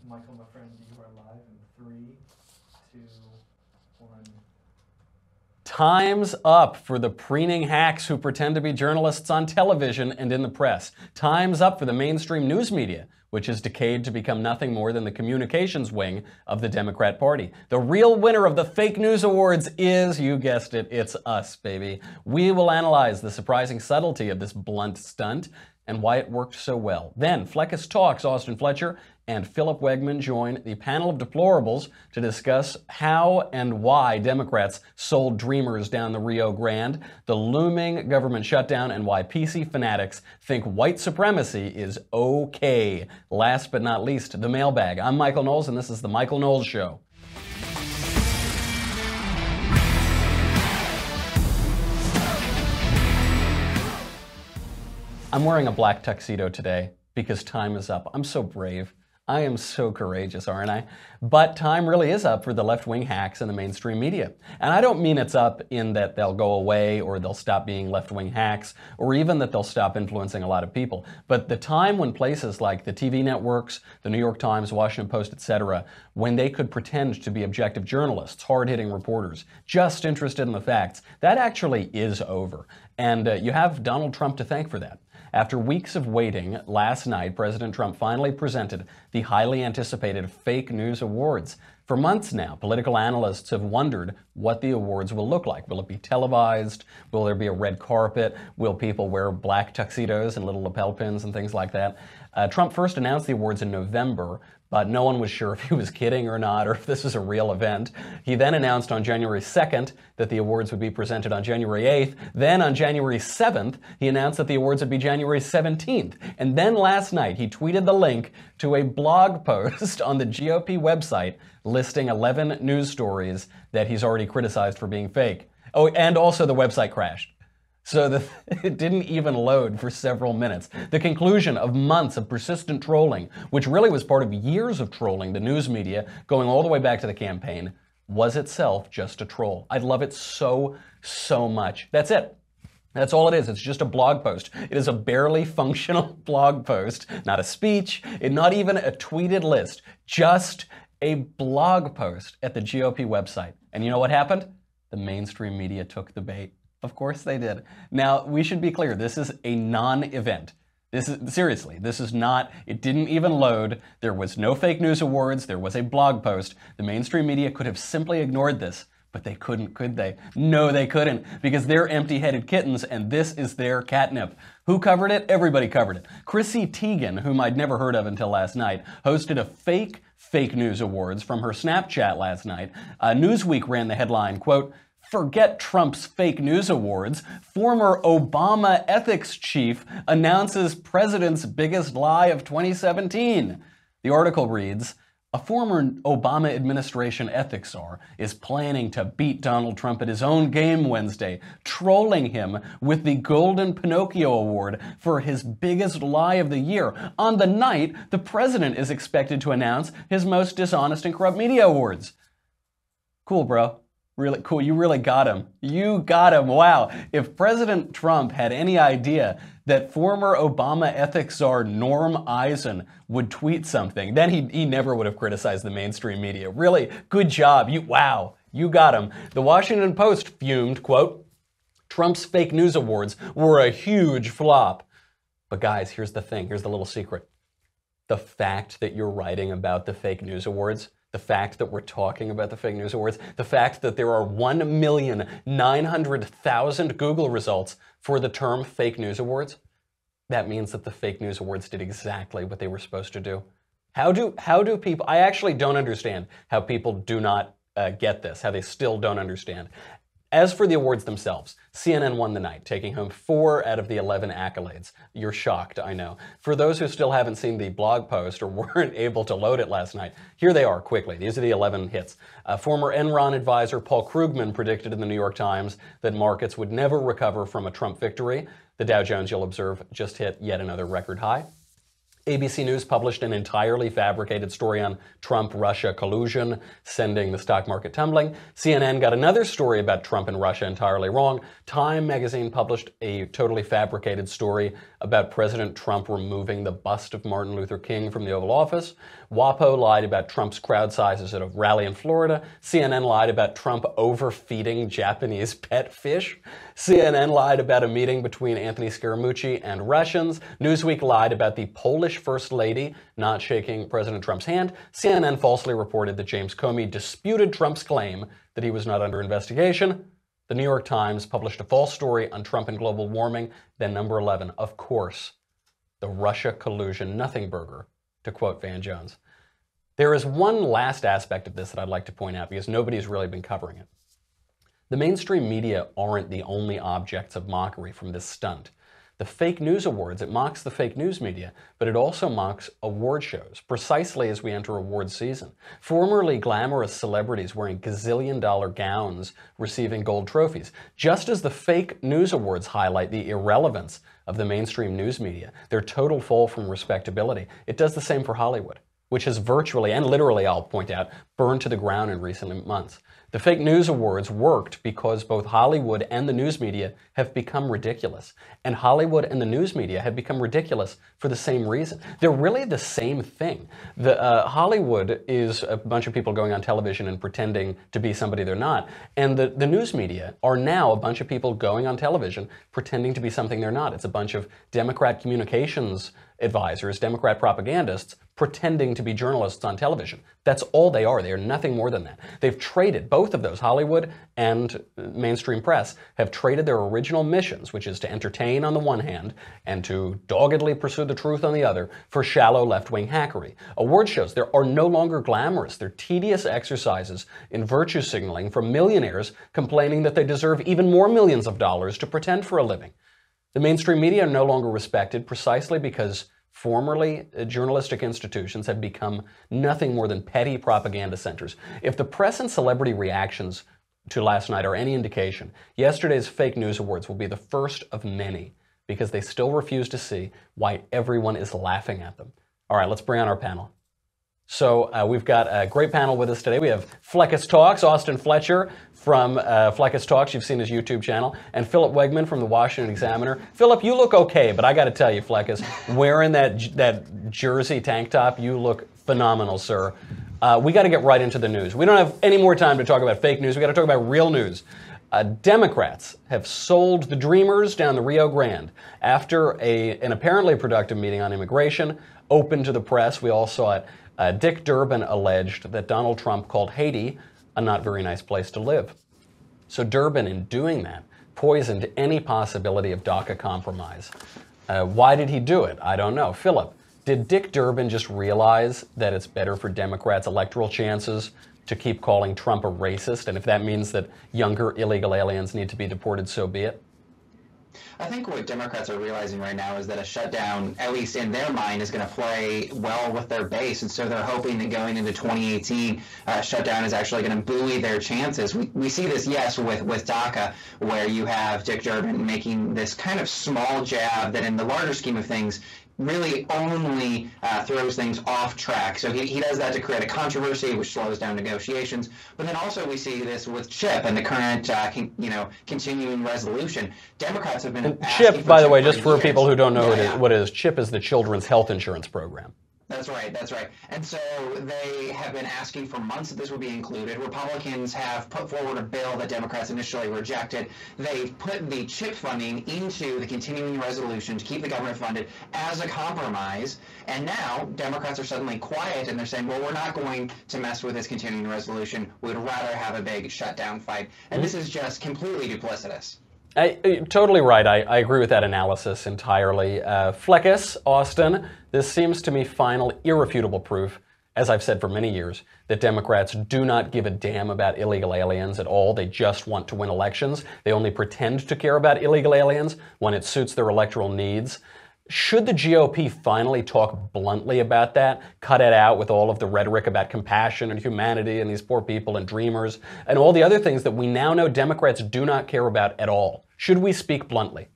Michael, my friend, you are live in 3, 2, 1. Time's up for the preening hacks who pretend to be journalists on television and in the press. Time's up for the mainstream news media, which has decayed to become nothing more than the communications wing of the Democrat Party. The real winner of the fake news awards is, you guessed it, it's us, baby. We will analyze the surprising subtlety of this blunt stunt and why it worked so well. Then, Fleccas Talks, Austin Fletcher and Philip Wegmann join the Panel of Deplorables to discuss how and why Democrats sold dreamers down the Rio Grande, the looming government shutdown, and why PC fanatics think white supremacy is okay. Last but not least, the mailbag. I'm Michael Knowles, and this is The Michael Knowles Show. I'm wearing a black tuxedo today because time is up. I'm so brave. I am so courageous, aren't I? But time really is up for the left-wing hacks in the mainstream media. And I don't mean it's up in that they'll go away or they'll stop being left-wing hacks or even that they'll stop influencing a lot of people. But the time when places like the TV networks, the New York Times, Washington Post, etc., when they could pretend to be objective journalists, hard-hitting reporters, just interested in the facts, that actually is over. And you have Donald Trump to thank for that. After weeks of waiting, last night, President Trump finally presented the highly anticipated Fake News Awards. For months now, political analysts have wondered what the awards will look like. Will it be televised? Will there be a red carpet? Will people wear black tuxedos and little lapel pins and things like that? Trump first announced the awards in November, but no one was sure if he was kidding or not, or if this was a real event. He then announced on January 2nd that the awards would be presented on January 8th. Then on January 7th, he announced that the awards would be January 17th. And then last night, he tweeted the link to a blog post on the GOP website listing 11 news stories that he's already criticized for being fake. Oh, and also the website crashed. So it didn't even load for several minutes. The conclusion of months of persistent trolling, which really was part of years of trolling the news media, going all the way back to the campaign, was itself just a troll. I love it so, so much. That's it. That's all it is. It's just a blog post. It is a barely functional blog post, not a speech, not even a tweeted list, just a blog post at the GOP website. And you know what happened? The mainstream media took the bait. Of course they did. Now, we should be clear, this is a non-event. Seriously, this is not, it didn't even load. There was no fake news awards. There was a blog post. The mainstream media could have simply ignored this, but they couldn't, could they? No, they couldn't, because they're empty-headed kittens, and this is their catnip. Who covered it? Everybody covered it. Chrissy Teigen, whom I'd never heard of until last night, hosted a fake news awards from her Snapchat last night. Newsweek ran the headline, quote, "Forget Trump's fake news awards. Former Obama ethics chief announces president's biggest lie of 2017. The article reads, "A former Obama administration ethics czar is planning to beat Donald Trump at his own game Wednesday, trolling him with the Golden Pinocchio Award for his biggest lie of the year. On the night, the president is expected to announce his most dishonest and corrupt media awards." Cool, bro. Really cool. You really got him. You got him. Wow. If President Trump had any idea that former Obama ethics czar Norm Eisen would tweet something, then he never would have criticized the mainstream media. Really, good job. Wow. You got him. The Washington Post fumed, quote, "Trump's fake news awards were a huge flop." But guys, here's the thing. Here's the little secret. The fact that you're writing about the fake news awards, the fact that we're talking about the fake news awards, the fact that there are 1,900,000 Google results for the term fake news awards, that means that the fake news awards did exactly what they were supposed to do. How do people, I actually don't understand how people do not get this, how they still don't understand. As for the awards themselves, CNN won the night, taking home 4 out of the 11 accolades. You're shocked, I know. For those who still haven't seen the blog post or weren't able to load it last night, here they are quickly. These are the 11 hits. Former Enron advisor Paul Krugman predicted in the New York Times that markets would never recover from a Trump victory. The Dow Jones, you'll observe, just hit yet another record high. ABC News published an entirely fabricated story on Trump-Russia collusion, sending the stock market tumbling. CNN got another story about Trump and Russia entirely wrong. Time magazine published a totally fabricated story about President Trump removing the bust of Martin Luther King from the Oval Office. WAPO lied about Trump's crowd sizes at a rally in Florida. CNN lied about Trump overfeeding Japanese pet fish. CNN lied about a meeting between Anthony Scaramucci and Russians. Newsweek lied about the Polish First Lady not shaking President Trump's hand. CNN falsely reported that James Comey disputed Trump's claim that he was not under investigation. The New York Times published a false story on Trump and global warming. Then number 11, of course, the Russia collusion nothing burger, to quote Van Jones. There is one last aspect of this that I'd like to point out because nobody's really been covering it. The mainstream media aren't the only objects of mockery from this stunt. The fake news awards, it mocks the fake news media, but it also mocks award shows, precisely as we enter award season. Formerly glamorous celebrities wearing gazillion-dollar gowns receiving gold trophies, just as the fake news awards highlight the irrelevance of the mainstream news media, their total fall from respectability. It does the same for Hollywood, which has virtually, and literally I'll point out, burned to the ground in recent months. The fake news awards worked because both Hollywood and the news media have become ridiculous. And Hollywood and the news media have become ridiculous for the same reason. They're really the same thing. Hollywood is a bunch of people going on television and pretending to be somebody they're not. And the news media are now a bunch of people going on television pretending to be something they're not. It's a bunch of Democrat communications advisors, Democrat propagandists, pretending to be journalists on television. That's all they are. They are nothing more than that. They've traded, both of those, Hollywood and mainstream press, have traded their original missions, which is to entertain on the one hand and to doggedly pursue the truth on the other, for shallow left-wing hackery. Award shows, they are no longer glamorous. They're tedious exercises in virtue signaling from millionaires complaining that they deserve even more millions of dollars to pretend for a living. The mainstream media are no longer respected precisely because formerly journalistic institutions have become nothing more than petty propaganda centers. If the press and celebrity reactions to last night are any indication, yesterday's fake news awards will be the first of many because they still refuse to see why everyone is laughing at them. All right, let's bring on our panel. So we've got a great panel with us today. We have Fleccas Talks, Austin Fletcher from Fleccas Talks, you've seen his YouTube channel, and Philip Wegmann from the Washington Examiner. Philip, you look okay, but I got to tell you, Fleccas, wearing that jersey tank top, you look phenomenal, sir. We got to get right into the news. We don't have any more time to talk about fake news. We got to talk about real news. Democrats have sold the dreamers down the Rio Grande after an apparently productive meeting on immigration, open to the press. We all saw it. Dick Durbin alleged that Donald Trump called Haiti a not very nice place to live. So Durbin, in doing that, poisoned any possibility of DACA compromise. Why did he do it? I don't know. Philip, did Dick Durbin just realize that it's better for Democrats' electoral chances to keep calling Trump a racist, and if that means that younger illegal aliens need to be deported, so be it? I think what Democrats are realizing right now is that a shutdown, at least in their mind, is going to play well with their base. And so they're hoping that going into 2018, shutdown is actually going to buoy their chances. We see this, yes, with DACA, where you have Dick Durbin making this kind of small jab that in the larger scheme of things really only throws things off track. So he does that to create a controversy, which slows down negotiations. But then also we see this with CHIP and the current, continuing resolution. Democrats have been CHIP, by the way, just for people who don't know what it is, CHIP is the Children's Health Insurance Program. That's right, that's right. And so they have been asking for months that this would be included. Republicans have put forward a bill that Democrats initially rejected. They've put the CHIP funding into the continuing resolution to keep the government funded as a compromise. And now Democrats are suddenly quiet and they're saying, well, we're not going to mess with this continuing resolution. We'd rather have a big shutdown fight. And this is just completely duplicitous. Totally right. I agree with that analysis entirely. Fleccas, Austin, this seems to me final, irrefutable proof, as I've said for many years, that Democrats do not give a damn about illegal aliens at all. They just want to win elections. They only pretend to care about illegal aliens when it suits their electoral needs. Should the GOP finally talk bluntly about that, cut it out with all of the rhetoric about compassion and humanity and these poor people and dreamers and all the other things that we now know Democrats do not care about at all? Should we speak bluntly?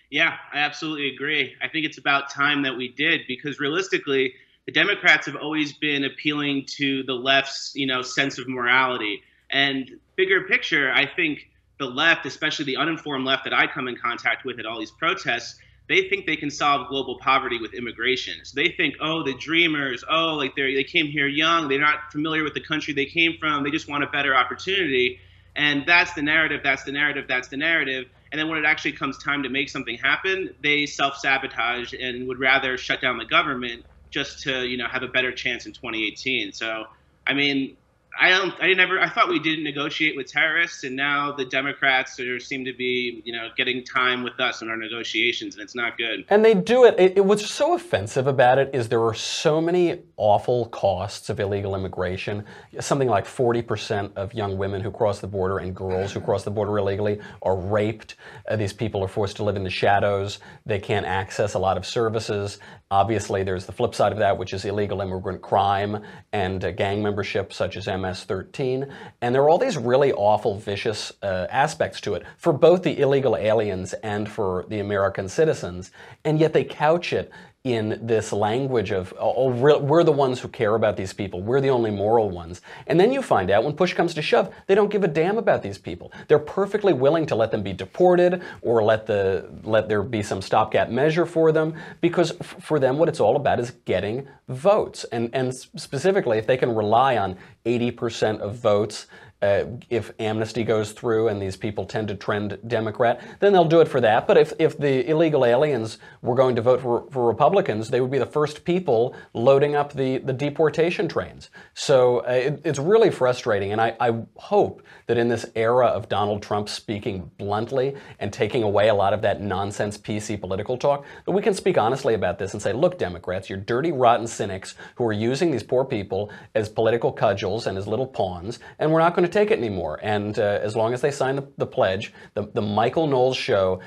Yeah, I absolutely agree. I think it's about time that we did, because realistically, the Democrats have always been appealing to the left's, sense of morality. And bigger picture, I think the left, especially the uninformed left that I come in contact with at all these protests, they think they can solve global poverty with immigration. So they think, oh, the dreamers, oh, like they came here young, they're not familiar with the country they came from, they just want a better opportunity. And that's the narrative, that's the narrative, that's the narrative. And then when it actually comes time to make something happen, they self-sabotage and would rather shut down the government just to, have a better chance in 2018. So, I mean, I thought we didn't negotiate with terrorists, and now the Democrats seem to be, getting time with us in our negotiations, and it's not good. And they do it. What's so offensive about it is there are so many awful costs of illegal immigration. Something like 40% of young women who cross the border and girls who cross the border illegally are raped. These people are forced to live in the shadows. They can't access a lot of services. Obviously, there's the flip side of that, which is illegal immigrant crime and gang membership, such as MS-13. And there are all these really awful, vicious aspects to it for both the illegal aliens and for the American citizens. And yet they couch it in this language of, oh, we're the ones who care about these people. We're the only moral ones. And then you find out when push comes to shove, they don't give a damn about these people. They're perfectly willing to let them be deported or let there be some stopgap measure for them, because for them what it's all about is getting votes. And specifically, if they can rely on 80% of votes, if amnesty goes through and these people tend to trend Democrat, then they'll do it for that. But if the illegal aliens were going to vote for Republicans, they would be the first people loading up the deportation trains. So it's really frustrating. And I hope that in this era of Donald Trump speaking bluntly and taking away a lot of that nonsense PC political talk, that we can speak honestly about this and say, look, Democrats, you're dirty, rotten cynics who are using these poor people as political cudgels and as little pawns, and we're not going to take it anymore. And as long as they sign the pledge, the Michael Knowles show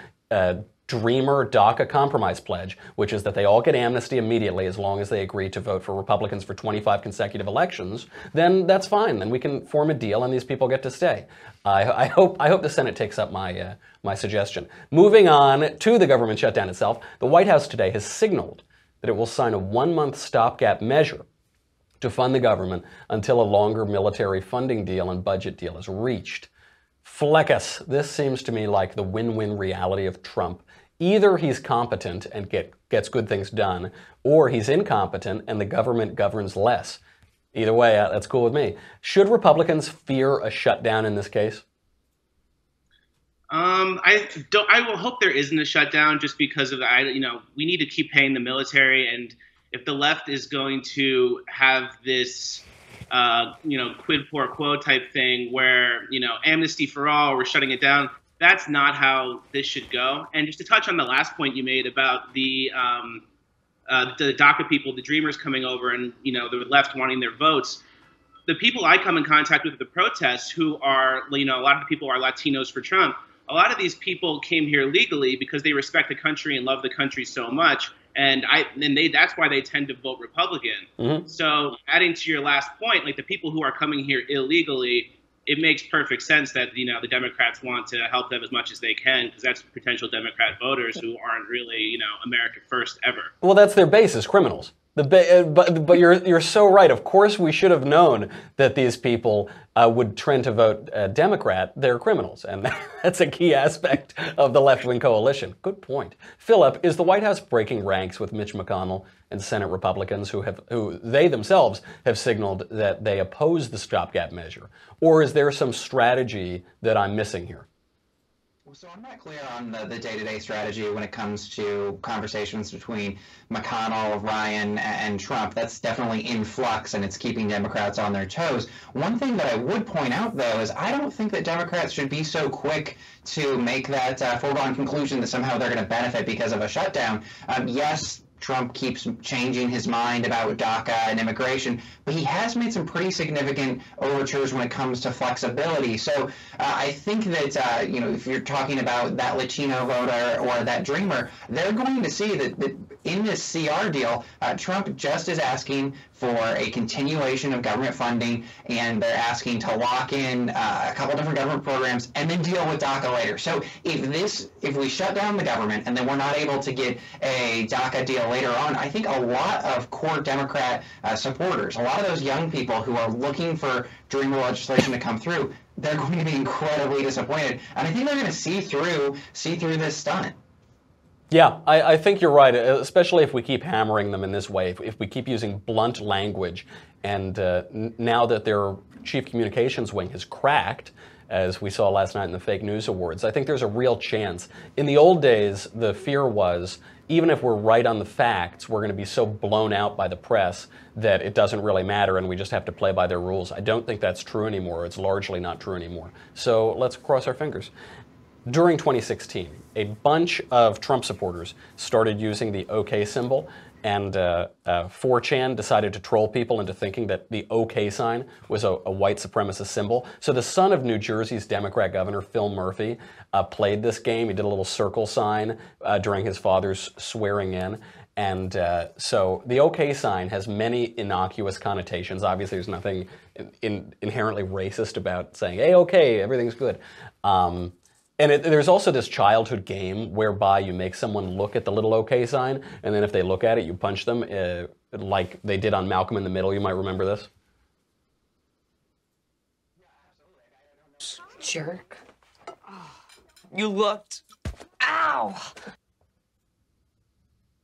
Dreamer DACA compromise pledge, which is that they all get amnesty immediately as long as they agree to vote for Republicans for 25 consecutive elections, then that's fine. Then we can form a deal and these people get to stay. I hope the Senate takes up my suggestion. Moving on to the government shutdown itself, the White House today has signaled that it will sign a 1-month stopgap measure to fund the government until a longer military funding deal and budget deal is reached. Fleccas, this seems to me like the win-win reality of Trump. Either he's competent and gets good things done, or he's incompetent and the government governs less. Either way, that's cool with me. Should Republicans fear a shutdown in this case? I will hope there isn't a shutdown, just because of we need to keep paying the military, and if the left is going to have this, quid pro quo type thing where, amnesty for all, we're shutting it down, that's not how this should go. And just to touch on the last point you made about the DACA people, the dreamers coming over and, the left wanting their votes, the people I come in contact with at the protests who are, a lot of the people are Latinos for Trump. A lot of these people came here legally because they respect the country and love the country so much. And that's why they tend to vote Republican. Mm-hmm. So adding to your last point, like the people who are coming here illegally, it makes perfect sense that, the Democrats want to help them as much as they can, because that's potential Democrat voters who aren't really, America first ever. Well, that's their base, is criminals. But you're so right. Of course, we should have known that these people would trend to vote Democrat. They're criminals, and that's a key aspect of the left-wing coalition. Good point. Philip, is the White House breaking ranks with Mitch McConnell and Senate Republicans who they themselves have signaled that they oppose the stopgap measure, or is there some strategy that I'm missing here? So I'm not clear on the day-to-day strategy when it comes to conversations between McConnell, Ryan, and Trump. That's definitely in flux, and it's keeping Democrats on their toes. One thing that I would point out, though, is I don't think that Democrats should be so quick to make that foregone conclusion that somehow they're going to benefit because of a shutdown. Yes, Trump keeps changing his mind about DACA and immigration, but he has made some pretty significant overtures when it comes to flexibility. So I think that, if you're talking about that Latino voter or that dreamer, they're going to see that in this CR deal, Trump just is asking for a continuation of government funding, and they're asking to lock in a couple different government programs and then deal with DACA later. So if we shut down the government and then we're not able to get a DACA deal later on, I think a lot of core Democrat supporters, a lot of those young people who are looking for dreamer legislation to come through, they're going to be incredibly disappointed, and I think they're going to see through this stunt. Yeah, I think you're right, especially if we keep hammering them in this way, if we keep using blunt language, and now that their chief communications wing has cracked, as we saw last night in the fake news awards, I think there's a real chance. In the old days, the fear was, even if we're right on the facts, we're going to be so blown out by the press that it doesn't really matter and we just have to play by their rules. I don't think that's true anymore. It's largely not true anymore. So let's cross our fingers. During 2016, a bunch of Trump supporters started using the OK symbol, and 4chan decided to troll people into thinking that the OK sign was a white supremacist symbol. So the son of New Jersey's Democrat governor, Phil Murphy, played this game. He did a little circle sign during his father's swearing in. And so the OK sign has many innocuous connotations. Obviously, there's nothing inherently racist about saying, hey, OK, everything's good. And there's also this childhood game whereby you make someone look at the little OK sign, and then if they look at it, you punch them, like they did on Malcolm in the Middle. You might remember this. Jerk. Oh, you looked. Ow!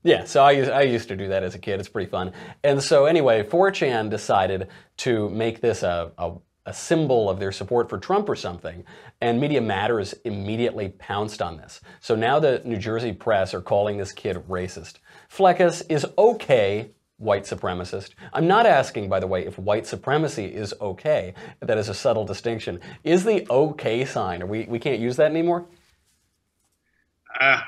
Yeah, so I used to do that as a kid. It's pretty fun. And so anyway, 4chan decided to make this a symbol of their support for Trump or something, and Media Matters immediately pounced on this. So now the New Jersey press are calling this kid racist. Fleccas is okay, white supremacist. I'm not asking, by the way, if white supremacy is okay. That is a subtle distinction. Is the okay sign, we can't use that anymore?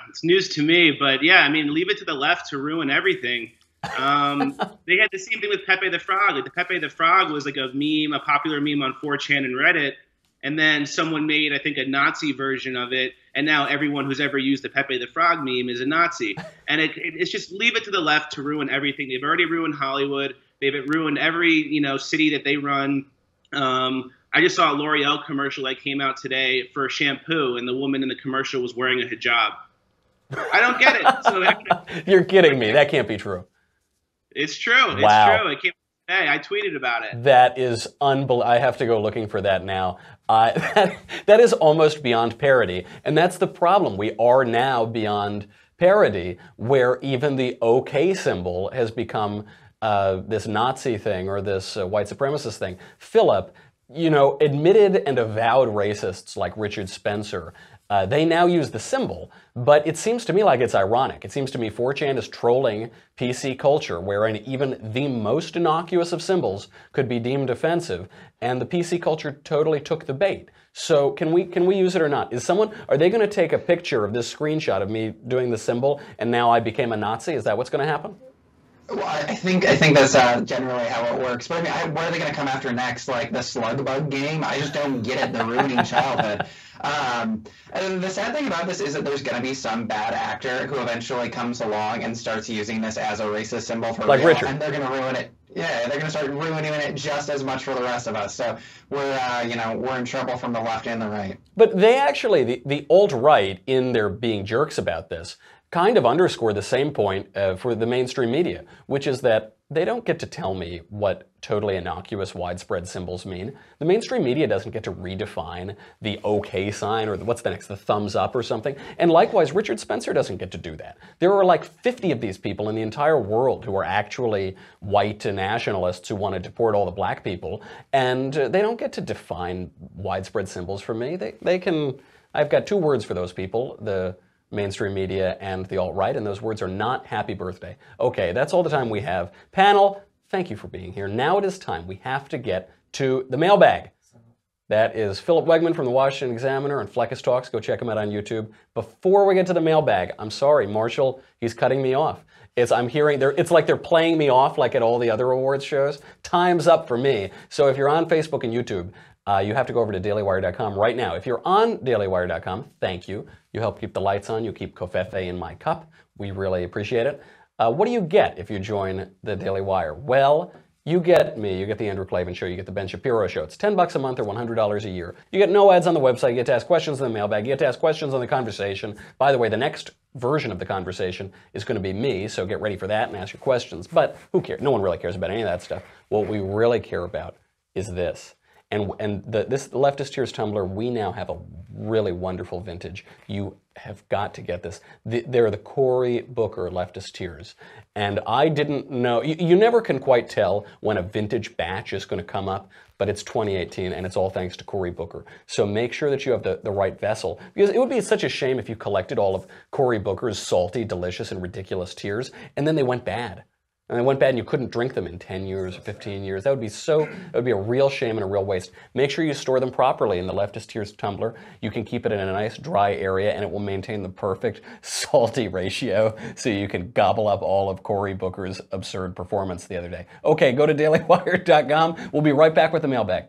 It's news to me, but yeah, I mean, leave it to the left to ruin everything. They had the same thing with Pepe the Frog. Like, the Pepe the Frog was like a meme, a popular meme on 4chan and Reddit, and then someone made, I think, a Nazi version of it, and now everyone who's ever used the Pepe the Frog meme is a Nazi. And it's just leave it to the left to ruin everything. They've already ruined Hollywood. They've ruined every city that they run. I just saw a L'Oreal commercial that came out today for shampoo, and the woman in the commercial was wearing a hijab. I don't get it. So You're kidding me. That can't be true. It's true. It's Wow. true. It came today. I tweeted about it. That is unbelievable. I have to go looking for that now. That is almost beyond parody. And that's the problem. We are now beyond parody, where even the OK symbol has become this Nazi thing or this white supremacist thing. Philip, admitted and avowed racists like Richard Spencer, they now use the symbol, but it seems to me like it's ironic. It seems to me 4chan is trolling PC culture, wherein even the most innocuous of symbols could be deemed offensive, and the PC culture totally took the bait. So can we use it or not? Are they going to take a picture of this screenshot of me doing the symbol, and now I became a Nazi? Is that what's going to happen? Well, I think that's generally how it works. But I mean, what are they going to come after next? Like the slug bug game? I just don't get it. They're ruining childhood. And the sad thing about this is that there's going to be some bad actor who eventually comes along and starts using this as a racist symbol for like real, Richard. and they're going to ruin it. Yeah, they're going to start ruining it just as much for the rest of us. So we're in trouble from the left and the right. But they actually, the alt-right, in their being jerks about this, kind of underscore the same point for the mainstream media, which is that they don't get to tell me what totally innocuous widespread symbols mean. The mainstream media doesn't get to redefine the OK sign or what's the next, the thumbs up or something. And likewise, Richard Spencer doesn't get to do that. There are like 50 of these people in the entire world who are actually white nationalists who want to deport all the black people, and they don't get to define widespread symbols for me. They can, I've got two words for those people, the mainstream media and the alt-right, and those words are not happy birthday. Okay, that's all the time we have. Panel, thank you for being here. Now it is time. We have to get to the mailbag. That is Philip Wegmann from the Washington Examiner and Fleccas Talks. Go check him out on YouTube. Before we get to the mailbag, I'm sorry, Marshall, he's cutting me off. I'm hearing it's like they're playing me off like at all the other awards shows. Time's up for me. So if you're on Facebook and YouTube, you have to go over to dailywire.com right now. If you're on dailywire.com, thank you. You help keep the lights on. You keep covfefe in my cup. We really appreciate it. What do you get if you join the Daily Wire? Well, you get me, you get the Andrew Klavan Show, you get the Ben Shapiro Show. It's $10 a month or $100 a year. You get no ads on the website, you get to ask questions in the mailbag, you get to ask questions on the conversation. By the way, the next version of the conversation is going to be me, so get ready for that and ask your questions. But who cares? No one really cares about any of that stuff. What we really care about is this. This Leftist Tears tumbler, we now have a really wonderful vintage. You have got to get this. They're the Cory Booker Leftist Tears. And I didn't know, you never can quite tell when a vintage batch is going to come up, but it's 2018 and it's all thanks to Cory Booker. So make sure that you have the right vessel, because it would be such a shame if you collected all of Cory Booker's salty, delicious, and ridiculous tears and then they went bad. And they went bad and you couldn't drink them in 10 years or 15 years. That would be a real shame and a real waste. Make sure you store them properly in the Leftist Tears tumbler. You can keep it in a nice dry area and it will maintain the perfect salty ratio so you can gobble up all of Cory Booker's absurd performance the other day. Okay, go to dailywire.com. We'll be right back with the mailbag.